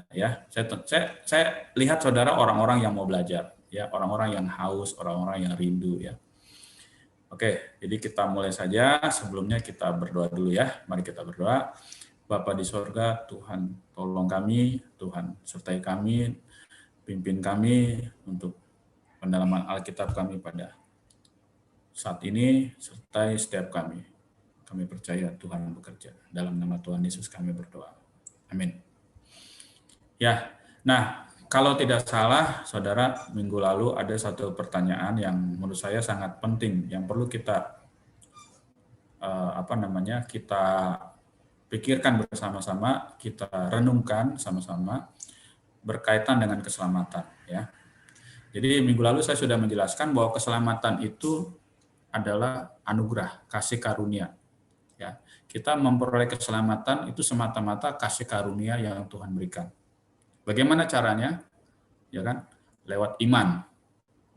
Ya, saya lihat saudara orang-orang yang mau belajar, ya, orang-orang yang haus, orang-orang yang rindu, ya. Oke, jadi kita mulai saja. Sebelumnya kita berdoa dulu ya. Mari kita berdoa. Bapa di sorga, Tuhan tolong kami, Tuhan sertai kami, pimpin kami untuk pendalaman Alkitab kami pada saat ini, sertai setiap kami. Kami percaya Tuhan bekerja. Dalam nama Tuhan Yesus kami berdoa. Amin. Ya, nah kalau tidak salah, saudara, minggu lalu ada satu pertanyaan yang menurut saya sangat penting, yang perlu kita kita pikirkan bersama-sama, kita renungkan sama-sama berkaitan dengan keselamatan. Ya, jadi minggu lalu saya sudah menjelaskan bahwa keselamatan itu adalah anugerah, kasih karunia. Ya, kita memperoleh keselamatan itu semata-mata kasih karunia yang Tuhan berikan. Bagaimana caranya? Ya kan? Lewat iman.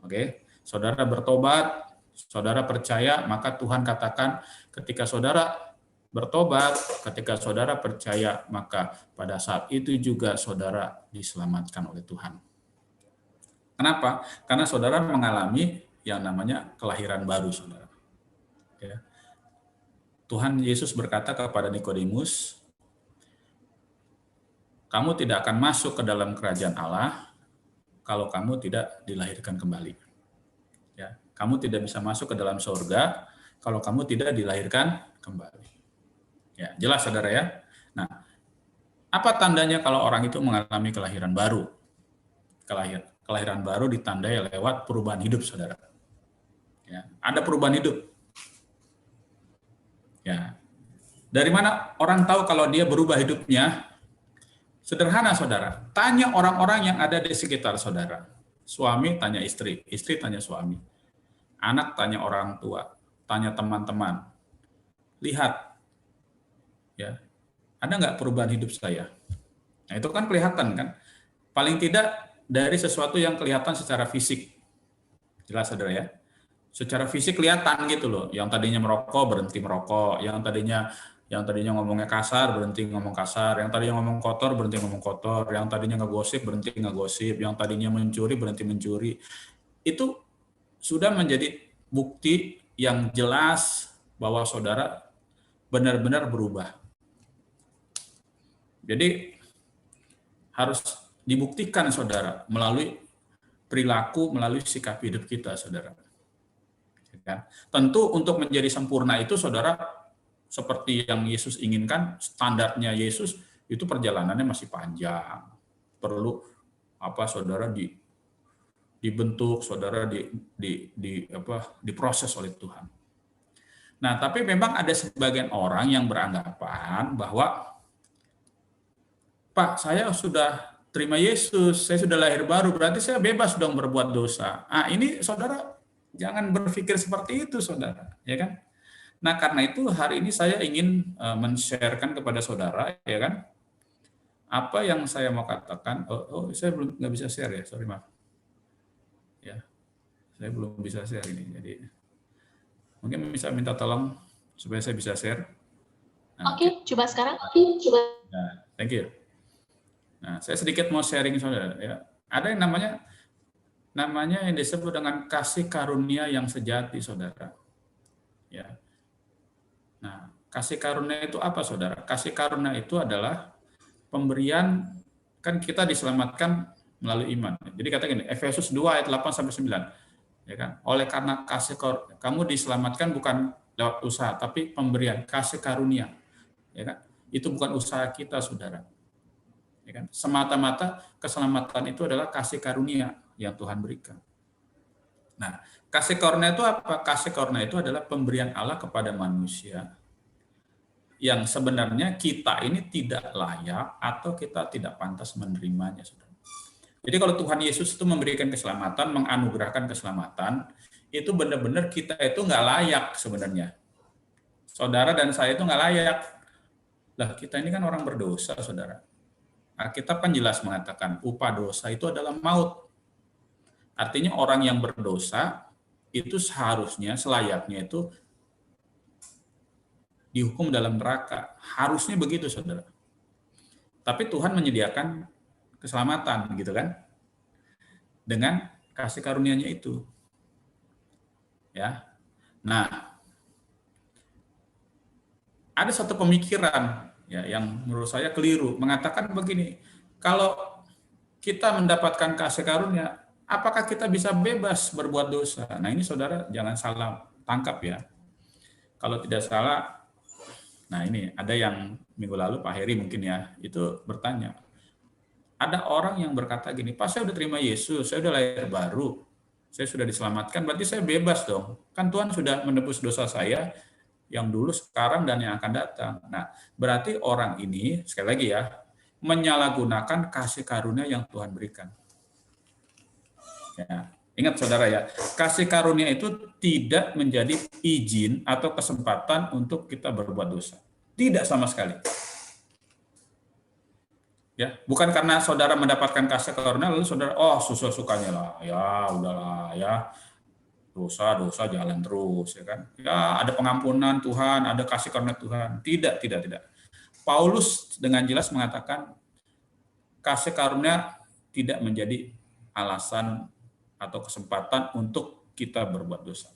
Oke, saudara bertobat, saudara percaya, maka Tuhan katakan ketika saudara bertobat, ketika saudara percaya, maka pada saat itu juga saudara diselamatkan oleh Tuhan. Kenapa? Karena saudara mengalami yang namanya kelahiran baru, saudara. Ya. Tuhan Yesus berkata kepada Nikodemus, kamu tidak akan masuk ke dalam kerajaan Allah kalau kamu tidak dilahirkan kembali. Ya, kamu tidak bisa masuk ke dalam surga kalau kamu tidak dilahirkan kembali. Ya, jelas saudara ya. Nah, apa tandanya kalau orang itu mengalami kelahiran baru? Kelahiran baru ditandai lewat perubahan hidup, saudara. Ya, ada perubahan hidup. Ya, dari mana orang tahu kalau dia berubah hidupnya? Sederhana, saudara. Tanya orang-orang yang ada di sekitar saudara. Suami tanya istri, istri tanya suami. Anak tanya orang tua, tanya teman-teman. Lihat, ya, ada nggak perubahan hidup saya? Nah, itu kan kelihatan kan? Paling tidak dari sesuatu yang kelihatan secara fisik. Jelas, saudara ya? Secara fisik kelihatan gitu loh. Yang tadinya merokok berhenti merokok, yang tadinya ngomongnya kasar berhenti ngomong kasar, yang tadinya ngomong kotor berhenti ngomong kotor, yang tadinya ngegosip berhenti ngegosip, yang tadinya mencuri berhenti mencuri. Itu sudah menjadi bukti yang jelas bahwa saudara benar-benar berubah. Jadi harus dibuktikan, saudara, melalui perilaku, melalui sikap hidup kita, saudara. Ya. Tentu untuk menjadi sempurna itu, saudara, seperti yang Yesus inginkan, standarnya Yesus itu perjalanannya masih panjang. Perlu saudara dibentuk, saudara diproses oleh Tuhan. Nah, tapi memang ada sebagian orang yang beranggapan bahwa Pak, saya sudah terima Yesus, saya sudah lahir baru, berarti saya bebas dong berbuat dosa. Ini saudara jangan berpikir seperti itu, saudara, ya kan? Nah, karena itu hari ini saya ingin men-sharekan kepada saudara, ya kan? Apa yang saya mau katakan? Saya belum nggak bisa share ya, sorry maaf. Ya, saya belum bisa share ini, jadi mungkin bisa minta tolong supaya saya bisa share. Oke, coba sekarang. Nah, thank you. Nah, saya sedikit mau sharing, saudara. Ya, ada yang namanya yang disebut dengan kasih karunia yang sejati, saudara. Ya. Nah, kasih karunia itu apa, saudara? Kasih karunia itu adalah pemberian, kan kita diselamatkan melalui iman. Jadi kata gini, Efesus 2 ayat 8 sampai 9. Ya kan? Oleh karena kasih kamu diselamatkan bukan lewat usaha, tapi pemberian kasih karunia. Ya kan? Itu bukan usaha kita, saudara. Ya kan? Semata-mata keselamatan itu adalah kasih karunia yang Tuhan berikan. Nah, kasih karunia itu apa? Kasih karunia itu adalah pemberian Allah kepada manusia yang sebenarnya kita ini tidak layak atau kita tidak pantas menerimanya, saudara. Jadi kalau Tuhan Yesus itu memberikan keselamatan, menganugerahkan keselamatan, itu benar-benar kita itu nggak layak sebenarnya. Saudara dan saya itu nggak layak. Lah, kita ini kan orang berdosa, saudara. Alkitab kan jelas mengatakan upah dosa itu adalah maut. Artinya orang yang berdosa itu seharusnya, selayaknya itu dihukum dalam neraka. Harusnya begitu, saudara. Tapi Tuhan menyediakan keselamatan gitu kan dengan kasih karunia-Nya itu. Ya. Nah, ada satu pemikiran ya yang menurut saya keliru mengatakan begini, kalau kita mendapatkan kasih karunia, apakah kita bisa bebas berbuat dosa? Nah, ini saudara jangan salah tangkap ya. Kalau tidak salah, nah ini ada yang minggu lalu Pak Heri mungkin ya, itu bertanya, ada orang yang berkata gini, Pak saya udah terima Yesus, saya udah lahir baru, saya sudah diselamatkan, berarti saya bebas dong. Kan Tuhan sudah menebus dosa saya yang dulu, sekarang, dan yang akan datang. Nah, berarti orang ini, sekali lagi ya, menyalahgunakan kasih karunia yang Tuhan berikan. Ya. Ingat saudara ya, kasih karunia itu tidak menjadi izin atau kesempatan untuk kita berbuat dosa. Tidak sama sekali. Ya, bukan karena saudara mendapatkan kasih karunia lalu saudara suka-sukanya lah, ya udahlah ya, dosa jalan terus ya kan. Ya ada pengampunan Tuhan, ada kasih karunia Tuhan. Tidak. Paulus dengan jelas mengatakan kasih karunia tidak menjadi alasan atau kesempatan untuk kita berbuat dosa.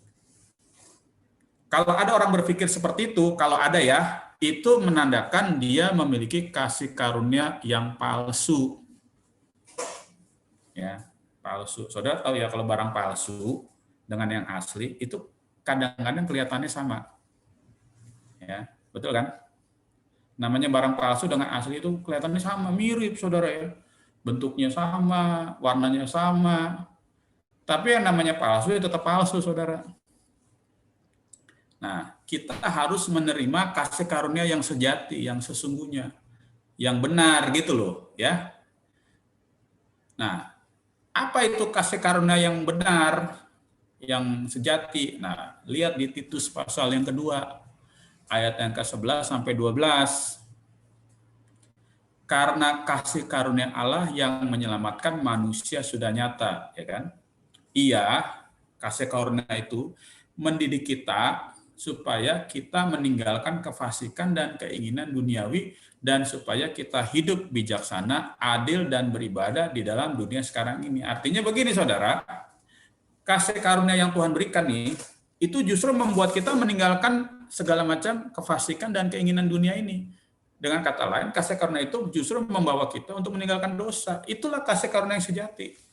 Kalau ada orang berpikir seperti itu, kalau ada ya, itu menandakan dia memiliki kasih karunia yang palsu. Ya, palsu. Saudara tahu ya kalau barang palsu dengan yang asli itu kadang-kadang kelihatannya sama. Ya, betul kan? Namanya barang palsu dengan asli itu kelihatannya sama, mirip saudara ya. Bentuknya sama, warnanya sama. Tapi yang namanya palsu itu tetap palsu, saudara. Nah, kita harus menerima kasih karunia yang sejati, yang sesungguhnya, yang benar gitu loh, ya. Nah, apa itu kasih karunia yang benar, yang sejati? Nah, lihat di Titus pasal yang kedua, ayat yang ke-11 sampai 12. Karena kasih karunia Allah yang menyelamatkan manusia sudah nyata, ya kan? Ia, kasih karunia itu mendidik kita supaya kita meninggalkan kefasikan dan keinginan duniawi dan supaya kita hidup bijaksana, adil dan beribadah di dalam dunia sekarang ini. Artinya begini saudara, kasih karunia yang Tuhan berikan nih itu justru membuat kita meninggalkan segala macam kefasikan dan keinginan dunia ini. Dengan kata lain, kasih karunia itu justru membawa kita untuk meninggalkan dosa. Itulah kasih karunia yang sejati.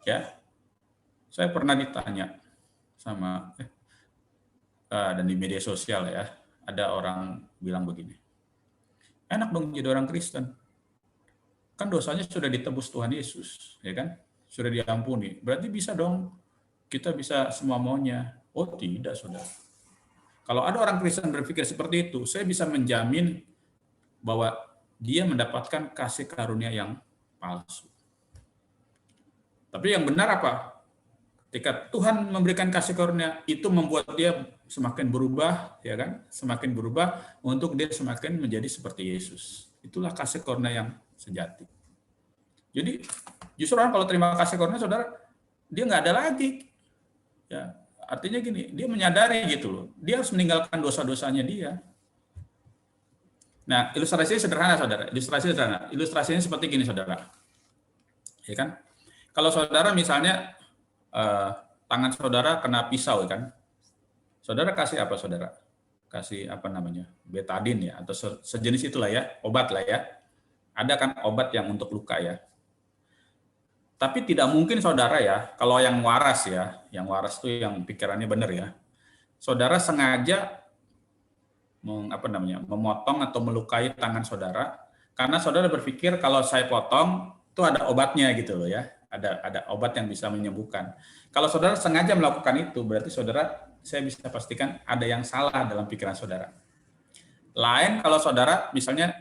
Ya, saya pernah ditanya sama dan di media sosial ya, ada orang bilang begini, enak dong jadi orang Kristen, kan dosanya sudah ditebus Tuhan Yesus, ya kan, sudah diampuni, berarti bisa dong kita bisa semua maunya. Oh tidak saudara, kalau ada orang Kristen berpikir seperti itu, saya bisa menjamin bahwa dia mendapatkan kasih karunia yang palsu. Tapi yang benar apa? Ketika Tuhan memberikan kasih karunia, itu membuat dia semakin berubah, ya kan? Semakin berubah untuk dia semakin menjadi seperti Yesus. Itulah kasih karunia yang sejati. Jadi justru orang kalau terima kasih karunia, saudara, dia nggak ada lagi. Ya, artinya gini, dia menyadari gitu loh. Dia harus meninggalkan dosa-dosanya dia. Nah, ilustrasinya sederhana, saudara. Ilustrasinya seperti gini, saudara. Ya kan? Kalau saudara misalnya tangan saudara kena pisau kan, saudara kasih apa saudara? Kasih apa namanya? Betadine ya atau sejenis itulah ya, obat lah ya. Ada kan obat yang untuk luka ya. Tapi tidak mungkin saudara ya, kalau yang waras ya, yang waras itu yang pikirannya benar ya. Saudara sengaja memotong atau melukai tangan saudara karena saudara berpikir kalau saya potong itu ada obatnya gitu loh ya. Ada obat yang bisa menyembuhkan. Kalau saudara sengaja melakukan itu, berarti saudara, saya bisa pastikan ada yang salah dalam pikiran saudara. Lain kalau saudara misalnya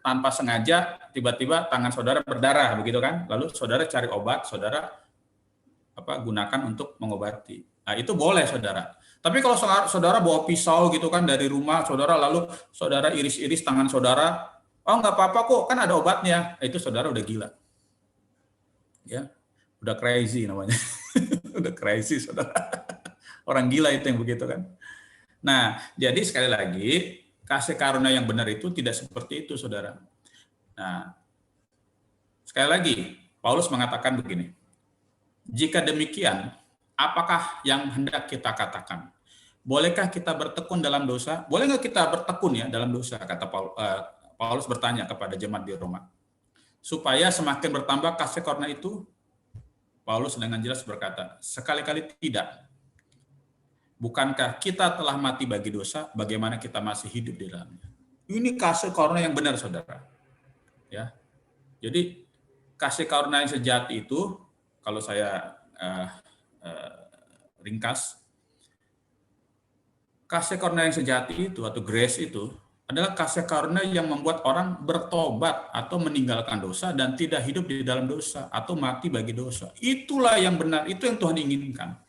tanpa sengaja tiba-tiba tangan saudara berdarah begitu kan, lalu saudara cari obat, saudara gunakan untuk mengobati. Nah, itu boleh saudara. Tapi kalau saudara bawa pisau gitu kan dari rumah saudara, lalu saudara iris-iris tangan saudara, oh nggak apa-apa kok, kan ada obatnya. Itu saudara udah gila. Ya, udah crazy namanya. Udah crazy saudara. Orang gila itu yang begitu kan. Nah, jadi sekali lagi kasih karunia yang benar itu tidak seperti itu, saudara. Nah, sekali lagi, Paulus mengatakan begini, jika demikian, apakah yang hendak kita katakan? Bolehkah kita bertekun dalam dosa? Boleh nggak kita bertekun ya dalam dosa? Kata Paulus bertanya kepada jemaat di Roma. Supaya semakin bertambah kasih karunia itu, Paulus dengan jelas berkata, sekali-kali tidak. Bukankah kita telah mati bagi dosa, bagaimana kita masih hidup di dalamnya? Ini kasih karunia yang benar, saudara. Ya, jadi kasih karunia yang sejati itu, kalau saya ringkas, kasih karunia yang sejati itu atau grace itu adalah kasih karunia yang membuat orang bertobat atau meninggalkan dosa dan tidak hidup di dalam dosa atau mati bagi dosa. Itulah yang benar, itu yang Tuhan inginkan.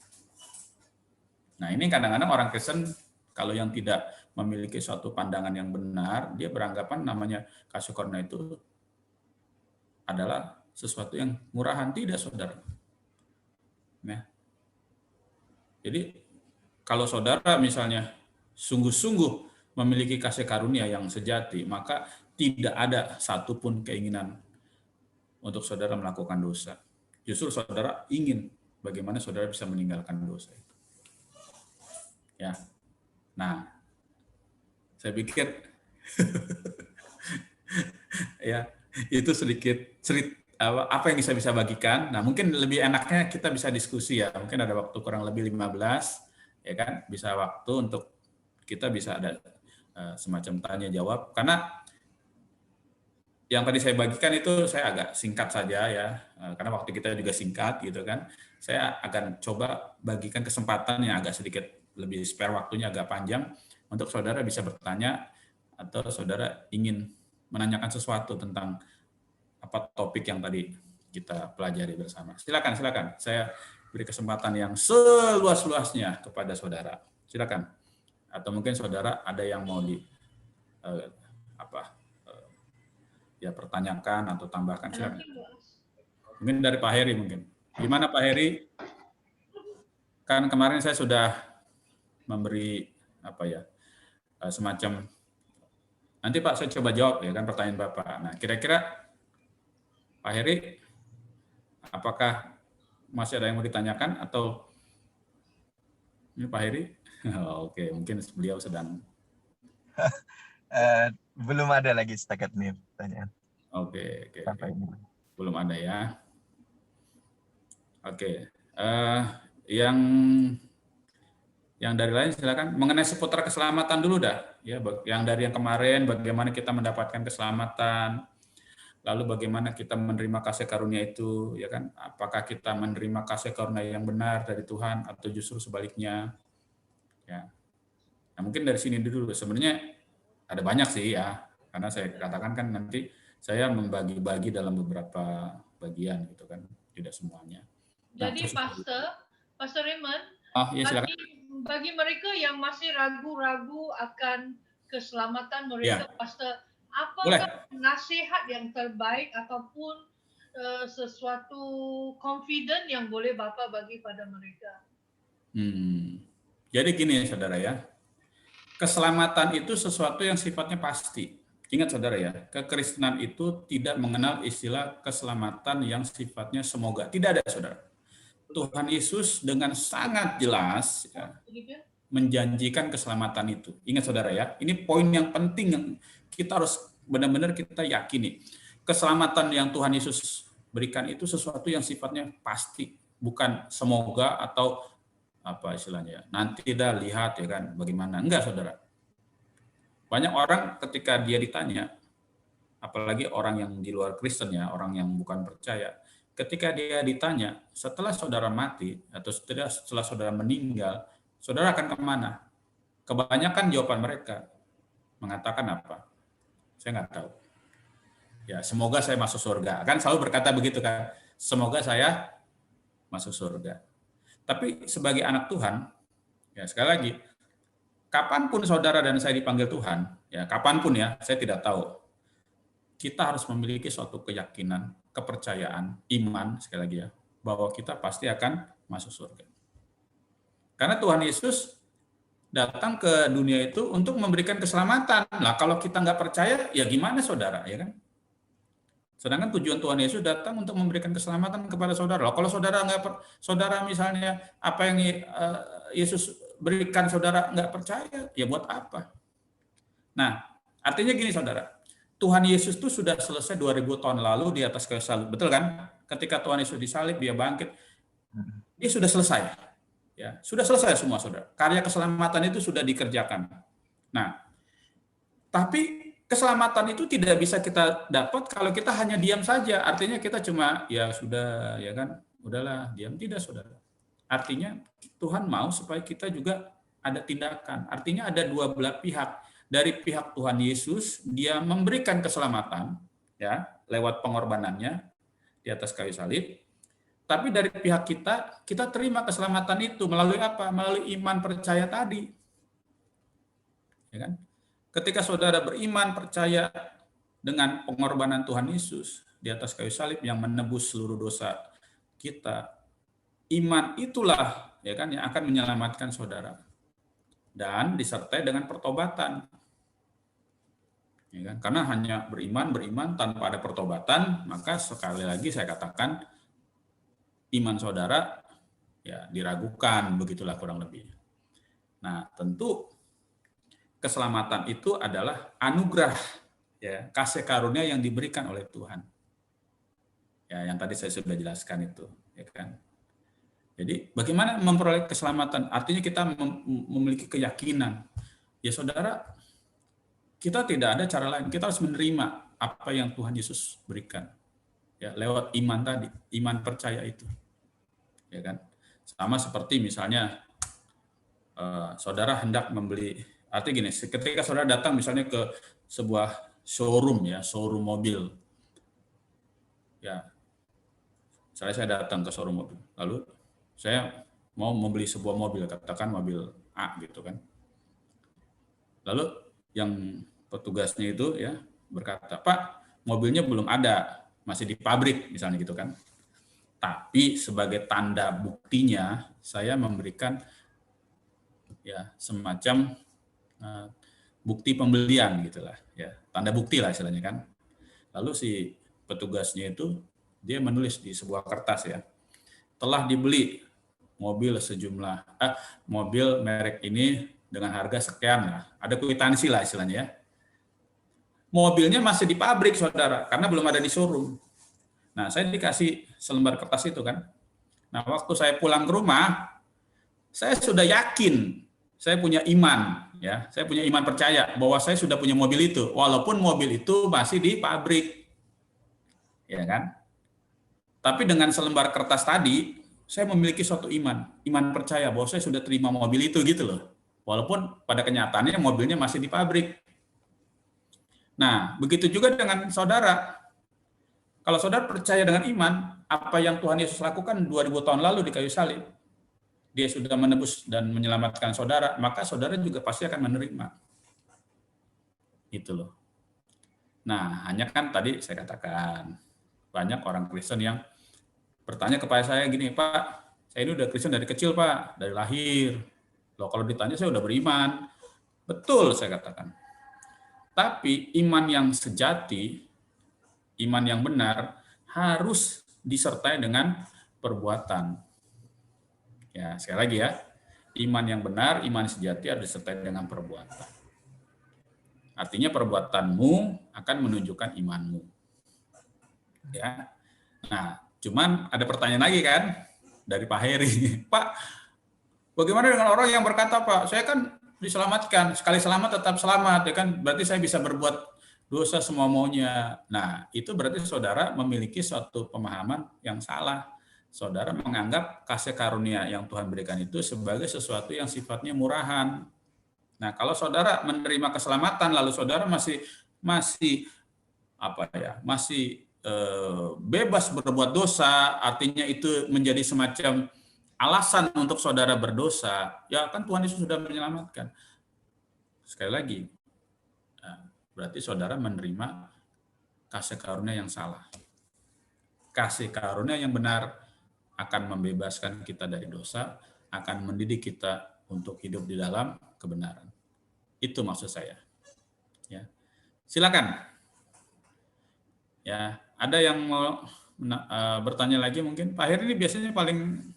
Nah, ini kadang-kadang orang Kristen kalau yang tidak memiliki suatu pandangan yang benar, dia beranggapan namanya kasih karunia itu adalah sesuatu yang murahan. Tidak, saudara. Nah, jadi kalau saudara misalnya sungguh-sungguh memiliki kasih karunia yang sejati, maka tidak ada satupun keinginan untuk saudara melakukan dosa. Justru saudara ingin bagaimana saudara bisa meninggalkan dosa itu. Ya, nah, saya pikir ya itu sedikit apa yang saya bisa bagikan. Nah, mungkin lebih enaknya kita bisa diskusi ya. Mungkin ada waktu kurang lebih 15, ya kan? Bisa waktu untuk kita bisa ada semacam tanya jawab. Karena yang tadi saya bagikan itu saya agak singkat saja ya, karena waktu kita juga singkat gitu kan. Saya akan coba bagikan kesempatan yang agak sedikit lebih spare waktunya agak panjang untuk saudara bisa bertanya atau saudara ingin menanyakan sesuatu tentang apa topik yang tadi kita pelajari bersama. Silakan. Saya beri kesempatan yang seluas-luasnya kepada saudara. Silakan. Atau mungkin saudara ada yang mau ya pertanyakan atau tambahkan, silakan. Mungkin dari Pak Heri mungkin. Gimana Pak Heri? Kan kemarin saya sudah memberi semacam, nanti Pak saya coba jawab ya kan pertanyaan Bapak. Nah, kira-kira Pak Heri, apakah masih ada yang mau ditanyakan atau ini Pak Heri? Oke, mungkin beliau sedang. Belum ada lagi setakat ini pertanyaan. Oke. Sampai ini. Belum ada ya. Oke. Yang dari lain silakan. Mengenai seputar keselamatan dulu dah. Ya, yang dari yang kemarin bagaimana kita mendapatkan keselamatan, lalu bagaimana kita menerima kasih karunia itu, ya kan? Apakah kita menerima kasih karunia yang benar dari Tuhan atau justru sebaliknya? Ya. Nah, mungkin dari sini dulu. Sebenarnya ada banyak sih ya, karena saya katakan kan nanti saya membagi-bagi dalam beberapa bagian gitu kan, tidak semuanya. Jadi Pastor Raymond, ya, silakan. Bagi mereka yang masih ragu-ragu akan keselamatan mereka, ya. Pastor, apakah nasihat yang terbaik ataupun sesuatu confident yang boleh Bapak bagi pada mereka? Jadi gini saudara ya, keselamatan itu sesuatu yang sifatnya pasti. Ingat saudara ya, kekristenan itu tidak mengenal istilah keselamatan yang sifatnya semoga. Tidak ada saudara. Tuhan Yesus dengan sangat jelas ya, menjanjikan keselamatan itu. Ingat saudara ya, ini poin yang penting yang kita harus benar-benar kita yakini. Keselamatan yang Tuhan Yesus berikan itu sesuatu yang sifatnya pasti, bukan semoga atau apa istilahnya, nanti dah lihat ya kan bagaimana. Enggak saudara. Banyak orang ketika dia ditanya, apalagi orang yang di luar Kristen ya, orang yang bukan percaya, ketika dia ditanya, setelah saudara mati atau setelah saudara meninggal, saudara akan kemana? Kebanyakan jawaban mereka mengatakan apa? Saya nggak tahu. Ya, semoga saya masuk surga. Kan selalu berkata begitu kan, semoga saya masuk surga. Tapi sebagai anak Tuhan, ya sekali lagi, kapanpun saudara dan saya dipanggil Tuhan, ya kapanpun ya, saya tidak tahu. Kita harus memiliki suatu keyakinan, kepercayaan, iman, sekali lagi ya, bahwa kita pasti akan masuk surga. Karena Tuhan Yesus datang ke dunia itu untuk memberikan keselamatan. Nah, kalau kita nggak percaya, ya gimana saudara, ya kan? Sedangkan tujuan Tuhan Yesus datang untuk memberikan keselamatan kepada saudara. Kalau saudara saudara misalnya apa yang Yesus berikan saudara nggak percaya, ya buat apa? Nah, artinya gini saudara, Tuhan Yesus itu sudah selesai 2000 tahun lalu di atas kayu salib, betul kan? Ketika Tuhan Yesus disalib, dia bangkit, dia sudah selesai. Ya, sudah selesai semua saudara. Karya keselamatan itu sudah dikerjakan. Nah, tapi keselamatan itu tidak bisa kita dapat kalau kita hanya diam saja. Artinya kita cuma ya sudah, ya kan, udahlah diam, tidak saudara. Artinya Tuhan mau supaya kita juga ada tindakan. Artinya ada dua belah pihak. Dari pihak Tuhan Yesus, dia memberikan keselamatan ya lewat pengorbanannya di atas kayu salib. Tapi dari pihak kita terima keselamatan itu melalui apa? Melalui iman percaya tadi. Ya kan? Ketika saudara beriman percaya dengan pengorbanan Tuhan Yesus di atas kayu salib yang menebus seluruh dosa kita, iman itulah ya kan yang akan menyelamatkan saudara. Dan disertai dengan pertobatan. Ya kan? Karena hanya beriman tanpa ada pertobatan, maka sekali lagi saya katakan iman saudara ya diragukan, begitulah kurang lebih. Nah, tentu keselamatan itu adalah anugerah ya, kasih karunia yang diberikan oleh Tuhan. Ya, yang tadi saya sudah jelaskan itu, ya kan. Jadi, bagaimana memperoleh keselamatan? Artinya kita memiliki keyakinan. Ya, saudara, kita tidak ada cara lain. Kita harus menerima apa yang Tuhan Yesus berikan. Ya, lewat iman tadi, iman percaya itu. Ya kan? Sama seperti misalnya saudara hendak membeli, artinya gini, ketika saudara datang misalnya ke sebuah showroom ya, showroom mobil. Ya. Misalnya saya datang ke showroom mobil. Lalu saya mau membeli sebuah mobil, katakan mobil A gitu kan. Lalu yang petugasnya itu ya berkata, "Pak, mobilnya belum ada, masih di pabrik," misalnya gitu kan. Tapi sebagai tanda buktinya, saya memberikan ya semacam bukti pembelian gitulah, ya tanda bukti lah istilahnya kan. Lalu si petugasnya itu dia menulis di sebuah kertas ya, telah dibeli mobil mobil merek ini dengan harga sekian lah, ada kwitansi lah istilahnya ya. Mobilnya masih di pabrik saudara, karena belum ada di showroom. Nah, saya dikasih selembar kertas itu kan. Nah, waktu saya pulang ke rumah, saya sudah yakin, saya punya iman, ya, saya punya iman percaya bahwa saya sudah punya mobil itu, walaupun mobil itu masih di pabrik, ya kan. Tapi dengan selembar kertas tadi, saya memiliki suatu iman percaya bahwa saya sudah terima mobil itu gitu loh, walaupun pada kenyataannya mobilnya masih di pabrik. Nah, begitu juga dengan saudara. Kalau saudara percaya dengan iman, apa yang Tuhan Yesus lakukan 2000 tahun lalu di kayu salib, dia sudah menebus dan menyelamatkan saudara, maka saudara juga pasti akan menerima. Itu loh. Nah, hanya kan tadi saya katakan, banyak orang Kristen yang bertanya kepada saya gini, "Pak, saya ini udah Kristen dari kecil, Pak, dari lahir. Loh, kalau ditanya saya udah beriman." Betul, saya katakan. Tapi iman yang sejati, iman yang benar harus disertai dengan perbuatan. Ya, sekali lagi ya, iman yang benar, iman sejati harus disertai dengan perbuatan. Artinya perbuatanmu akan menunjukkan imanmu. Ya. Nah, cuman ada pertanyaan lagi kan dari Pak Heri. "Pak, bagaimana dengan orang yang berkata, Pak, saya kan diselamatkan, sekali selamat tetap selamat, ya kan? Berarti saya bisa berbuat dosa semua maunya." Nah, itu berarti saudara memiliki suatu pemahaman yang salah. Saudara menganggap kasih karunia yang Tuhan berikan itu sebagai sesuatu yang sifatnya murahan. Nah, kalau saudara menerima keselamatan lalu saudara masih bebas berbuat dosa, artinya itu menjadi semacam alasan untuk saudara berdosa, ya kan Tuhan Yesus sudah menyelamatkan. Sekali lagi, berarti saudara menerima kasih karunia yang salah. Kasih karunia yang benar akan membebaskan kita dari dosa, akan mendidik kita untuk hidup di dalam kebenaran. Itu maksud saya. Ya. Silakan. Ya, ada yang mau bertanya lagi mungkin? Pak Heri ini biasanya paling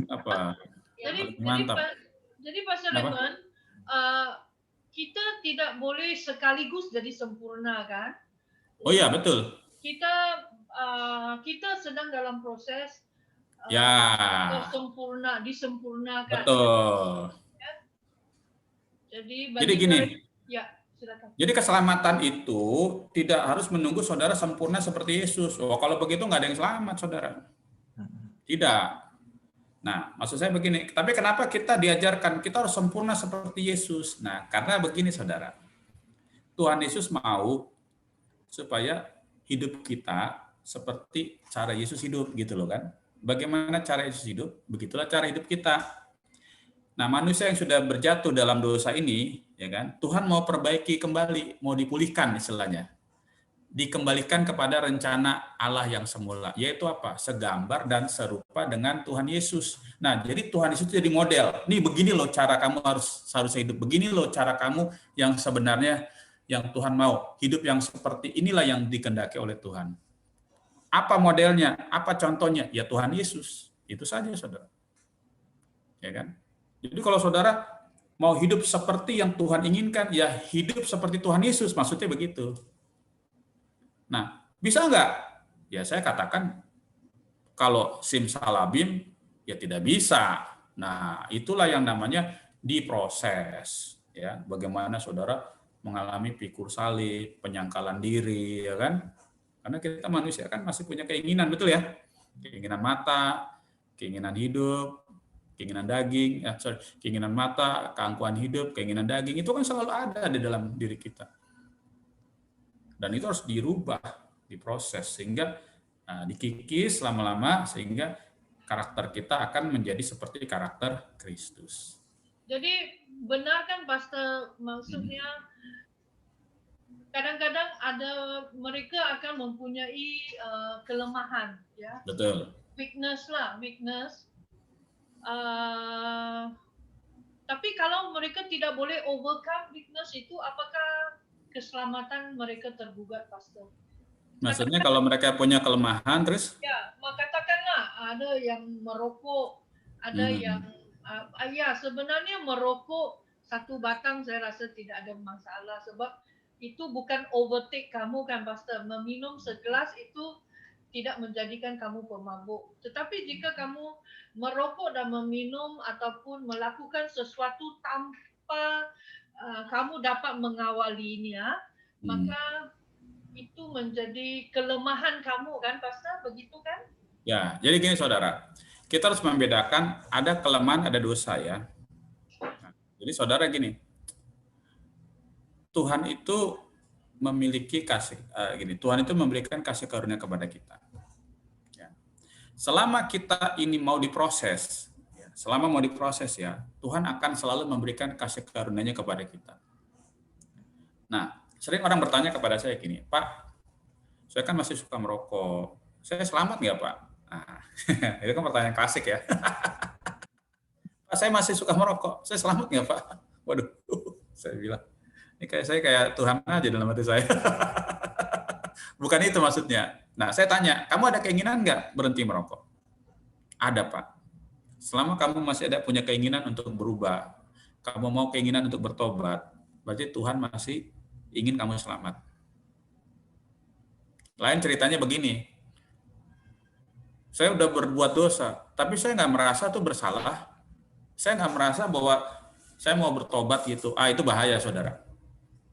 apa? Jadi mantap. Jadi Pastor Raymond, kita tidak boleh sekaligus jadi sempurna kan? Oh iya, betul. Kita sedang dalam proses disempurnakan. Betul. Ya? Jadi gini. Ya, silakan. Jadi keselamatan itu tidak harus menunggu saudara sempurna seperti Yesus. Oh, kalau begitu nggak ada yang selamat, saudara. Tidak. Nah, maksud saya begini, tapi kenapa kita diajarkan kita harus sempurna seperti Yesus? Nah, karena begini, saudara. Tuhan Yesus mau supaya hidup kita seperti cara Yesus hidup, gitu loh kan. Bagaimana cara Yesus hidup, begitulah cara hidup kita. Nah, manusia yang sudah berjatuh dalam dosa ini, ya kan, Tuhan mau perbaiki kembali, mau dipulihkan istilahnya. Dikembalikan kepada rencana Allah yang semula, yaitu apa? Segambar dan serupa dengan Tuhan Yesus. Nah, jadi Tuhan Yesus jadi model. Nih, begini loh cara kamu harus hidup. Begini loh cara kamu yang sebenarnya yang Tuhan mau. Hidup yang seperti inilah yang dikehendaki oleh Tuhan. Apa modelnya? Apa contohnya? Ya Tuhan Yesus. Itu saja, saudara. Ya kan? Jadi kalau saudara mau hidup seperti yang Tuhan inginkan, ya hidup seperti Tuhan Yesus. Maksudnya begitu. Nah, bisa nggak? Ya saya katakan kalau simsalabim ya tidak bisa. Nah, itulah yang namanya diproses. Ya, bagaimana saudara mengalami pikul salib, penyangkalan diri, ya kan? Karena kita manusia kan masih punya keinginan, betul ya? Keinginan mata, keinginan hidup, keinginan daging, keinginan mata, keangkuhan hidup, keinginan daging, itu kan selalu ada di dalam diri kita. Dan itu harus dirubah, diproses, sehingga dikikis lama-lama, sehingga karakter kita akan menjadi seperti karakter Kristus. Jadi benar kan Pastor, maksudnya kadang-kadang mereka akan mempunyai kelemahan, ya. Betul. Weakness. Tapi kalau mereka tidak boleh overcome weakness itu, apakah keselamatan mereka tergugat, Pastor? Maksudnya kalau mereka punya kelemahan terus? Ya, katakanlah ada yang merokok, ada yang sebenarnya merokok satu batang saya rasa tidak ada masalah, sebab itu bukan overtake kamu kan, Pastor. Meminum segelas itu tidak menjadikan kamu pemabuk. Tetapi jika kamu merokok dan meminum ataupun melakukan sesuatu tanpa kamu dapat mengawalinya, maka itu menjadi kelemahan kamu kan, Pastor? Begitu kan? Ya, jadi gini saudara, kita harus membedakan ada kelemahan, ada dosa ya. Nah, jadi saudara gini, Tuhan itu memiliki kasih, Tuhan itu memberikan kasih karunia kepada kita. Ya. Selama kita ini mau diproses, ya, Tuhan akan selalu memberikan kasih karunia-Nya kepada kita. Nah, sering orang bertanya kepada saya gini, Pak, saya kan masih suka merokok, saya selamat nggak Pak? Nah, itu kan pertanyaan klasik ya. Pak, saya masih suka merokok, saya selamat nggak Pak? Waduh, saya bilang, ini saya kayak Tuhan aja dalam hati saya. Bukan itu maksudnya. Nah, saya tanya, kamu ada keinginan nggak berhenti merokok? Ada Pak. Selama kamu masih ada punya keinginan untuk berubah, kamu mau keinginan untuk bertobat, berarti Tuhan masih ingin kamu selamat. Lain ceritanya begini, saya udah berbuat dosa, tapi saya nggak merasa tuh bersalah. Saya nggak merasa bahwa saya mau bertobat gitu. Itu bahaya, saudara.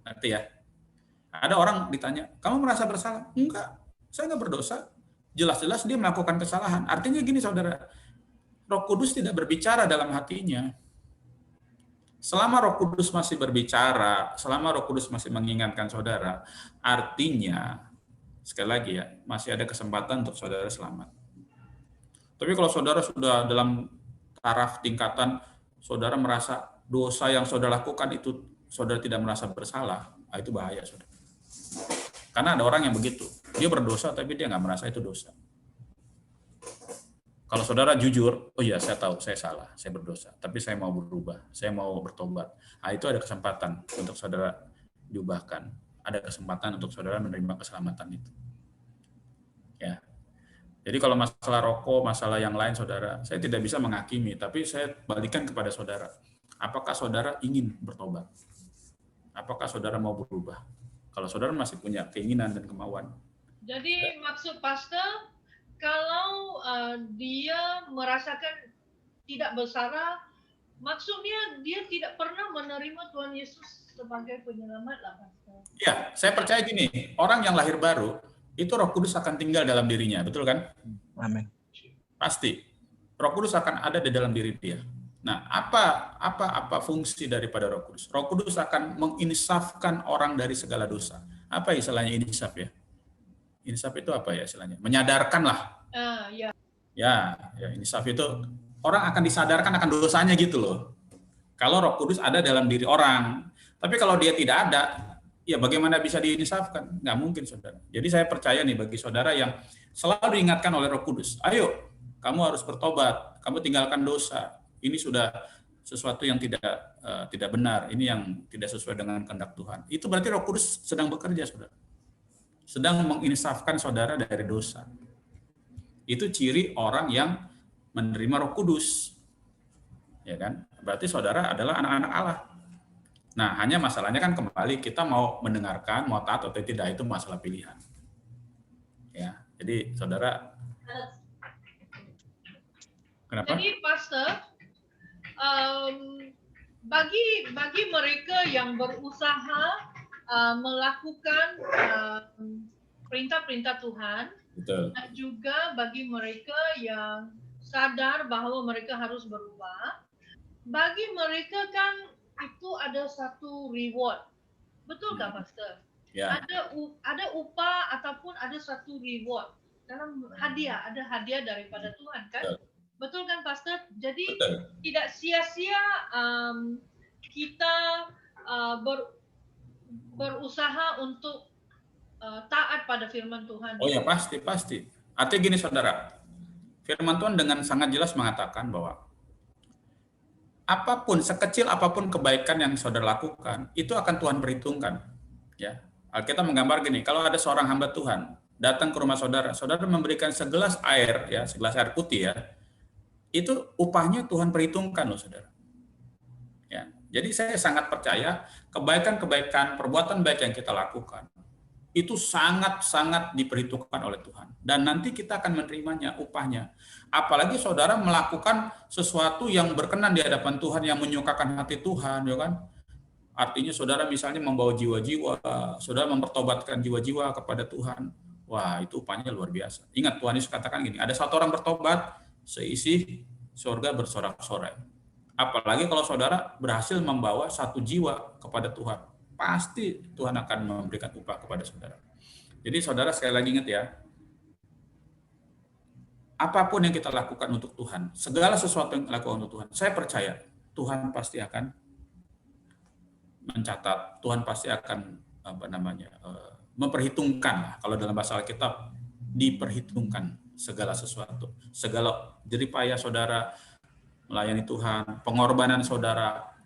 Nanti ya. Ada orang ditanya, kamu merasa bersalah? Enggak, saya nggak berdosa. Jelas-jelas dia melakukan kesalahan. Artinya gini, saudara, Roh Kudus tidak berbicara dalam hatinya. Selama Roh Kudus masih berbicara, selama Roh Kudus masih mengingatkan saudara, artinya, sekali lagi ya, masih ada kesempatan untuk saudara selamat. Tapi kalau saudara sudah dalam taraf tingkatan, saudara merasa dosa yang saudara lakukan itu saudara tidak merasa bersalah, itu bahaya, saudara. Karena ada orang yang begitu, dia berdosa tapi dia nggak merasa itu dosa. Kalau saudara jujur, oh iya saya tahu saya salah, saya berdosa, tapi saya mau berubah, saya mau bertobat. Nah, itu ada kesempatan untuk saudara diubahkan. Ada kesempatan untuk saudara menerima keselamatan itu. Ya. Jadi kalau masalah rokok, masalah yang lain saudara, saya tidak bisa menghakimi, tapi saya balikan kepada saudara. Apakah saudara ingin bertobat? Apakah saudara mau berubah? Kalau saudara masih punya keinginan dan kemauan. Jadi maksud pastor, kalau dia merasakan tidak bersalah, maksudnya dia tidak pernah menerima Tuhan Yesus sebagai penyelamat lah, pastor. Ya, saya percaya gini, orang yang lahir baru, itu Roh Kudus akan tinggal dalam dirinya, betul kan? Amin. Pasti. Roh Kudus akan ada di dalam diri dia. Nah, apa fungsi daripada Roh Kudus? Roh Kudus akan menginsafkan orang dari segala dosa. Apa istilahnya insaf ya? Insaf itu apa ya istilahnya? Menyadarkan lah. Ya. Ya, insaf itu orang akan disadarkan akan dosanya gitu loh. Kalau Roh Kudus ada dalam diri orang. Tapi kalau dia tidak ada, ya bagaimana bisa diinsafkan? Nggak mungkin, saudara. Jadi saya percaya nih bagi saudara yang selalu diingatkan oleh Roh Kudus, ayo, kamu harus bertobat, kamu tinggalkan dosa. Ini sudah sesuatu yang tidak benar, ini yang tidak sesuai dengan kehendak Tuhan. Itu berarti Roh Kudus sedang bekerja, saudara. Sedang menginsafkan saudara dari dosa. Itu ciri orang yang menerima Roh Kudus. Ya kan? Berarti saudara adalah anak-anak Allah. Nah, hanya masalahnya kan kembali kita mau mendengarkan, mau taat atau tidak, itu masalah pilihan. Ya, jadi saudara. Kenapa? Jadi pastor, bagi mereka yang berusaha melakukan perintah-perintah Tuhan, Betul. dan juga bagi mereka yang sadar bahwa mereka harus berubah, bagi mereka kan itu ada satu reward, betul nggak, Pastor? Ya. Ada upah ataupun ada satu reward dalam hadiah, ada hadiah daripada Tuhan kan? Betul kan, Pastor? Jadi betul. Tidak sia-sia kita berusaha untuk taat pada firman Tuhan. Oh ya, pasti. Artinya gini saudara, firman Tuhan dengan sangat jelas mengatakan bahwa apapun, sekecil apapun kebaikan yang saudara lakukan, itu akan Tuhan perhitungkan. Ya, Alkitab menggambar gini, kalau ada seorang hamba Tuhan datang ke rumah saudara, saudara memberikan segelas air, ya, segelas air putih, ya, itu upahnya Tuhan perhitungkan loh, saudara. Ya, jadi saya sangat percaya kebaikan-kebaikan, perbuatan baik yang kita lakukan itu sangat-sangat diperhitungkan oleh Tuhan. Dan nanti kita akan menerimanya, upahnya. Apalagi saudara melakukan sesuatu yang berkenan di hadapan Tuhan, yang menyukakan hati Tuhan, ya kan? Artinya saudara misalnya membawa jiwa-jiwa, saudara mempertobatkan jiwa-jiwa kepada Tuhan. Wah, itu upahnya luar biasa. Ingat Tuhan Yesus katakan gini, ada satu orang bertobat, seisi surga bersorak-sorai. Apalagi kalau saudara berhasil membawa satu jiwa kepada Tuhan. Pasti Tuhan akan memberikan upah kepada saudara. Jadi saudara sekali lagi ingat ya, apapun yang kita lakukan untuk Tuhan, segala sesuatu yang kita lakukan untuk Tuhan, saya percaya Tuhan pasti akan mencatat, Tuhan pasti akan memperhitungkan. Kalau dalam bahasa Alkitab, diperhitungkan segala sesuatu, segala jeripaya saudara melayani Tuhan, pengorbanan saudara,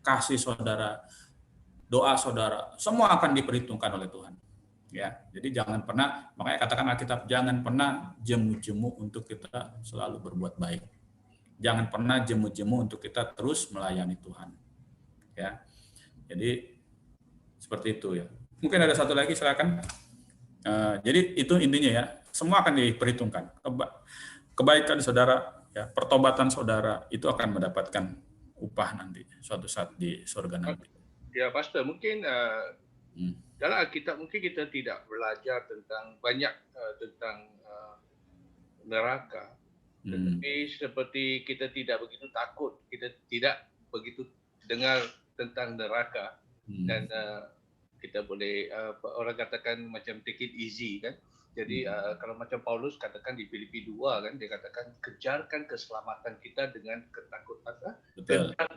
kasih saudara, doa saudara, semua akan diperhitungkan oleh Tuhan. Ya, jadi jangan pernah, makanya katakan Alkitab, jangan pernah jemu-jemu untuk kita selalu berbuat baik. Jangan pernah jemu-jemu untuk kita terus melayani Tuhan. Ya, jadi seperti itu ya. Mungkin ada satu lagi, silakan. Jadi itu intinya ya, semua akan diperhitungkan. Kebaikan saudara, ya, pertobatan saudara itu akan mendapatkan upah nanti suatu saat di surga nanti. Ya, Pastor, mungkin dalam Alkitab mungkin kita tidak belajar tentang banyak tentang neraka, tetapi seperti kita tidak begitu takut, kita tidak begitu dengar tentang neraka, dan kita boleh orang katakan macam take it easy kan. Jadi kalau macam Paulus katakan di Filipi 2 kan, dia katakan kejarkan keselamatan kita dengan ketakutan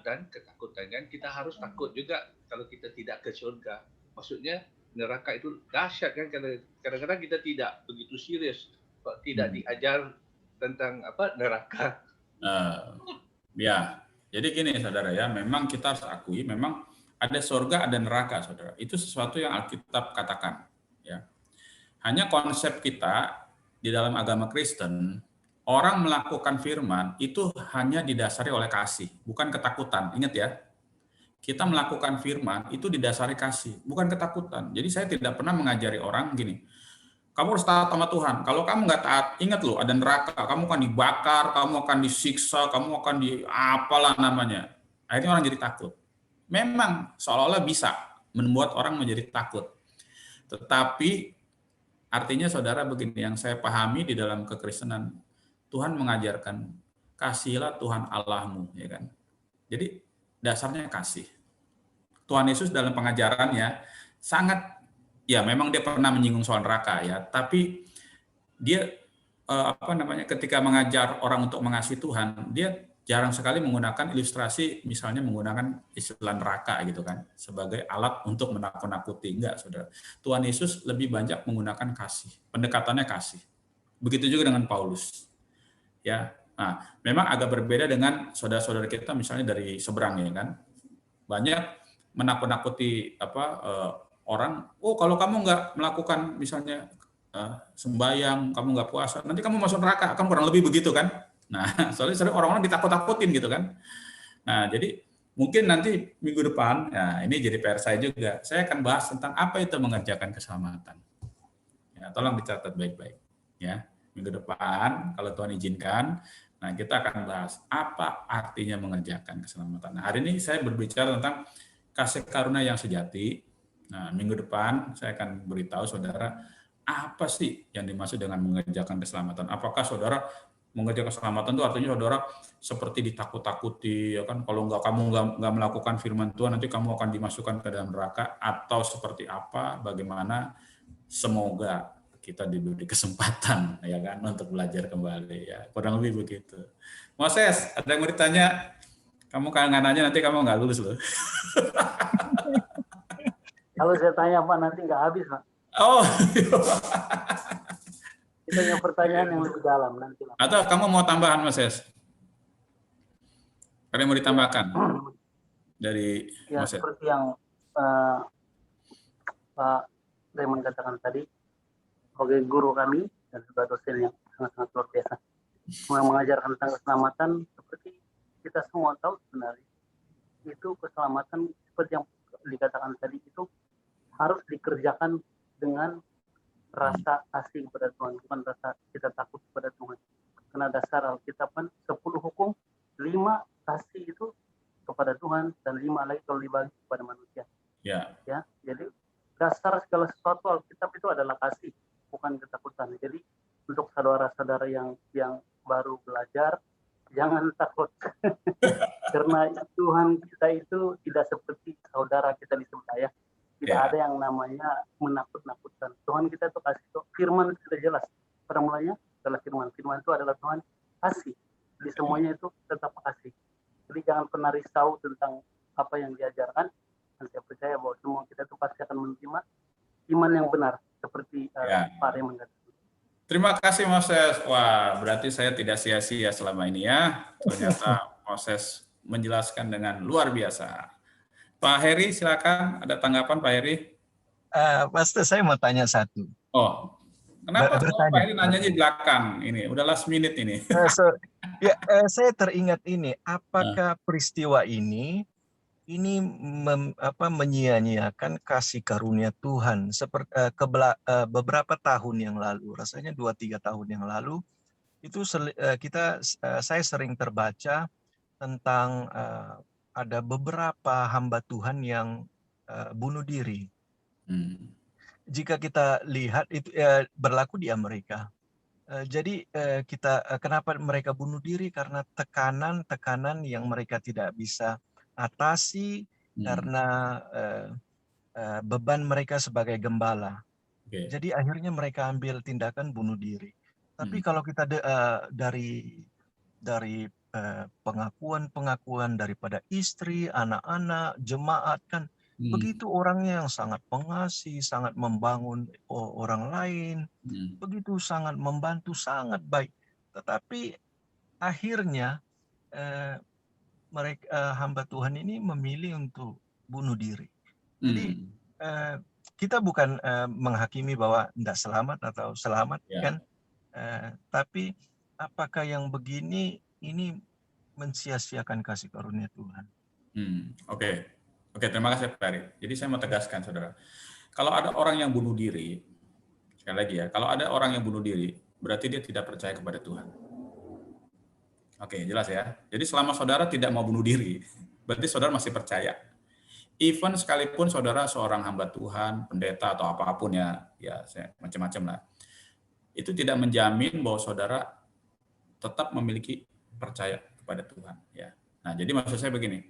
dan ketakutan kan. Kita harus takut juga kalau kita tidak ke surga. Maksudnya neraka itu dahsyat kan, kadang-kadang kita tidak begitu serius, tidak diajar tentang apa neraka. Ya, jadi gini saudara ya, memang kita harus akui memang ada surga, ada neraka, saudara. Itu sesuatu yang Alkitab katakan. Ya. Hanya konsep kita di dalam agama Kristen, orang melakukan firman itu hanya didasari oleh kasih, bukan ketakutan. Ingat ya, kita melakukan firman itu didasari kasih, bukan ketakutan. Jadi saya tidak pernah mengajari orang gini, kamu harus taat sama Tuhan. Kalau kamu nggak taat, ingat loh, ada neraka. Kamu akan dibakar, kamu akan disiksa, kamu akan di apalah namanya. Akhirnya orang jadi takut. Memang seolah-olah bisa membuat orang menjadi takut. Tetapi artinya saudara begini, yang saya pahami di dalam kekristenan, Tuhan mengajarkan, kasihilah Tuhan Allahmu, ya kan. Jadi dasarnya kasih. Tuhan Yesus dalam pengajarannya sangat, ya memang dia pernah menyinggung soal neraka ya, tapi dia ketika mengajar orang untuk mengasihi Tuhan, dia jarang sekali menggunakan ilustrasi, misalnya menggunakan istilah neraka gitu kan, sebagai alat untuk menakut-nakuti. Enggak, saudara. Tuhan Yesus lebih banyak menggunakan kasih, pendekatannya kasih. Begitu juga dengan Paulus. Ya, nah, memang agak berbeda dengan saudara-saudara kita misalnya dari seberang ya kan, banyak menakut-nakuti orang. Oh, kalau kamu nggak melakukan misalnya sembahyang, kamu nggak puasa, nanti kamu masuk neraka, kan kurang lebih begitu kan. Nah, soalnya sering orang-orang ditakut-takutin gitu kan. Nah, jadi mungkin nanti minggu depan, ya ini jadi PR saya juga, saya akan bahas tentang apa itu mengerjakan keselamatan. Ya, tolong dicatat baik-baik. Ya, minggu depan kalau Tuhan izinkan, nah kita akan bahas apa artinya mengerjakan keselamatan. Nah, hari ini saya berbicara tentang kasih karunia yang sejati. Nah, minggu depan saya akan beritahu saudara apa sih yang dimaksud dengan mengerjakan keselamatan. Apakah saudara mengerjakan keselamatan itu artinya saudara seperti ditakut-takuti, ya kan? Kalau kamu nggak melakukan firman Tuhan, nanti kamu akan dimasukkan ke dalam neraka, atau seperti apa? Bagaimana? Semoga kita diberi kesempatan, ya kan, untuk belajar kembali, ya kurang lebih begitu. Moses, ada yang mau ditanya? Kamu kalau nggak nanya nanti kamu nggak lulus loh. Kalau saya tanya Pak nanti nggak habis Pak. Oh. Kita yang pertanyaan yang lebih dalam nanti. Atau kamu mau tambahan, Mas Ses? Ada yang mau ditambahkan dari ya, Mas Ses? Seperti yang Pak Raymond katakan tadi, sebagai guru kami dan juga dosen yang sangat-sangat luar biasa mengajarkan tentang keselamatan, seperti kita semua tahu sebenarnya itu keselamatan seperti yang dikatakan tadi itu harus dikerjakan dengan rasa kasih kepada Tuhan, bukan rasa kita takut kepada Tuhan. Karena dasar Alkitab kan 10 hukum, 5 kasih itu kepada Tuhan dan 5 lagi kalau dibagi kepada manusia. Ya. Ya, jadi dasar segala sesuatu Alkitab itu adalah kasih, bukan ketakutan. Jadi untuk saudara-saudara yang baru belajar, jangan takut. Karena Tuhan kita itu tidak seperti saudara kita di sebelah ya. Tidak ada yang namanya menakut-nakutkan. Tuhan kita itu kasih. Firman sudah jelas. Pada mulanya adalah firman. Firman itu adalah Tuhan kasih. Jadi semuanya itu tetap kasih. Jadi jangan pernah risau tentang apa yang diajarkan. Dan saya percaya bahwa semua kita itu pasti akan menerima iman yang benar. Seperti Pak Raymond katakan. Terima kasih Moses. Wah, berarti saya tidak sia-sia selama ini ya. Ternyata Moses menjelaskan dengan luar biasa. Pak Heri, silakan. Ada tanggapan Pak Heri? Pastor, saya mau tanya satu. Oh, kenapa Pak Heri nanyanya di belakang? Ini udah last minute ini. Saya teringat ini. Apakah peristiwa ini menyia-nyiakan kasih karunia Tuhan? Seperti beberapa tahun yang lalu, rasanya 2-3 tahun yang lalu, itu saya sering terbaca tentang ada beberapa hamba Tuhan yang bunuh diri. Jika kita lihat itu berlaku di Amerika. Jadi kenapa mereka bunuh diri? Karena tekanan yang mereka tidak bisa atasi karena beban mereka sebagai gembala. Jadi akhirnya mereka ambil tindakan bunuh diri. Tapi kalau kita dari pengakuan daripada istri, anak-anak, jemaat kan begitu orangnya yang sangat pengasih, sangat membangun orang lain, begitu sangat membantu, sangat baik. Tetapi akhirnya mereka hamba Tuhan ini memilih untuk bunuh diri. Jadi kita bukan menghakimi bahwa tidak selamat atau selamat, kan? Tapi apakah yang begini ini mensia-siakan kasih karunia Tuhan? Oke, terima kasih Pak Ari. Jadi saya mau tegaskan, saudara, kalau ada orang yang bunuh diri, sekali lagi ya, kalau ada orang yang bunuh diri, berarti dia tidak percaya kepada Tuhan. Oke, jelas ya. Jadi selama saudara tidak mau bunuh diri, berarti saudara masih percaya. Even sekalipun saudara seorang hamba Tuhan, pendeta atau apapun ya macam-macam lah, itu tidak menjamin bahwa saudara tetap memiliki percaya kepada Tuhan. Ya. Nah, jadi maksud saya begini,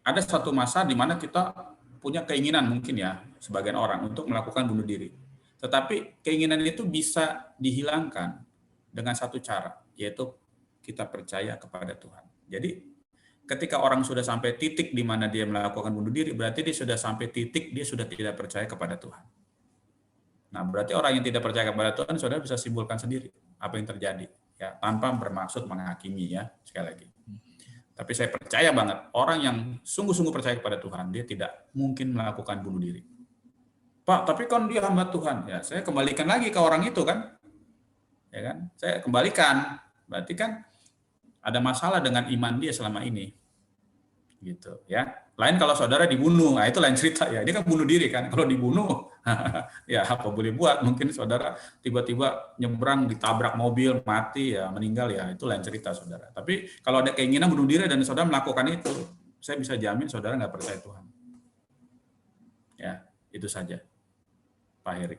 ada satu masa di mana kita punya keinginan mungkin ya, sebagian orang untuk melakukan bunuh diri. Tetapi keinginan itu bisa dihilangkan dengan satu cara, yaitu kita percaya kepada Tuhan. Jadi ketika orang sudah sampai titik di mana dia melakukan bunuh diri, berarti dia sudah sampai titik dia sudah tidak percaya kepada Tuhan. Nah, berarti orang yang tidak percaya kepada Tuhan, saudara bisa simpulkan sendiri apa yang terjadi, ya, tanpa bermaksud menghakimi ya, sekali lagi. Tapi saya percaya banget, orang yang sungguh-sungguh percaya kepada Tuhan, dia tidak mungkin melakukan bunuh diri. Pak, tapi kan dia hamba Tuhan. Ya, saya kembalikan lagi ke orang itu kan. Ya kan? Saya kembalikan. Berarti kan ada masalah dengan iman dia selama ini. Gitu, ya. Lain kalau saudara dibunuh, nah itu lain cerita ya. Dia kan bunuh diri kan. Kalau dibunuh, ya apa boleh buat. Mungkin saudara tiba-tiba nyebrang, ditabrak mobil, mati, ya meninggal, ya itu lain cerita saudara. Tapi kalau ada keinginan bunuh diri dan saudara melakukan itu, saya bisa jamin saudara nggak percaya Tuhan. Ya, itu saja, Pak Heri.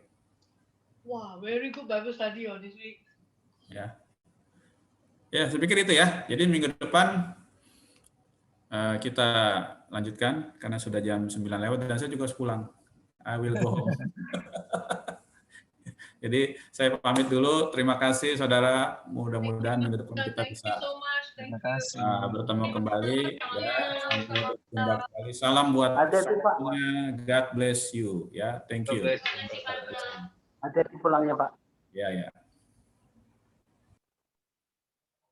Wah, very good Bible study this week. Ya, saya pikir itu ya. Jadi minggu depan kita lanjutkan karena sudah jam 9 lewat dan saya juga harus pulang. I will go home. Jadi saya pamit dulu. Terima kasih saudara. Mudah-mudahan minggu depan kita bisa bertemu kembali. Ya, sampai jumpa kembali. Salam buat semuanya. God bless you. Ya, thank you. Hati-hati pulangnya, Pak. Ya.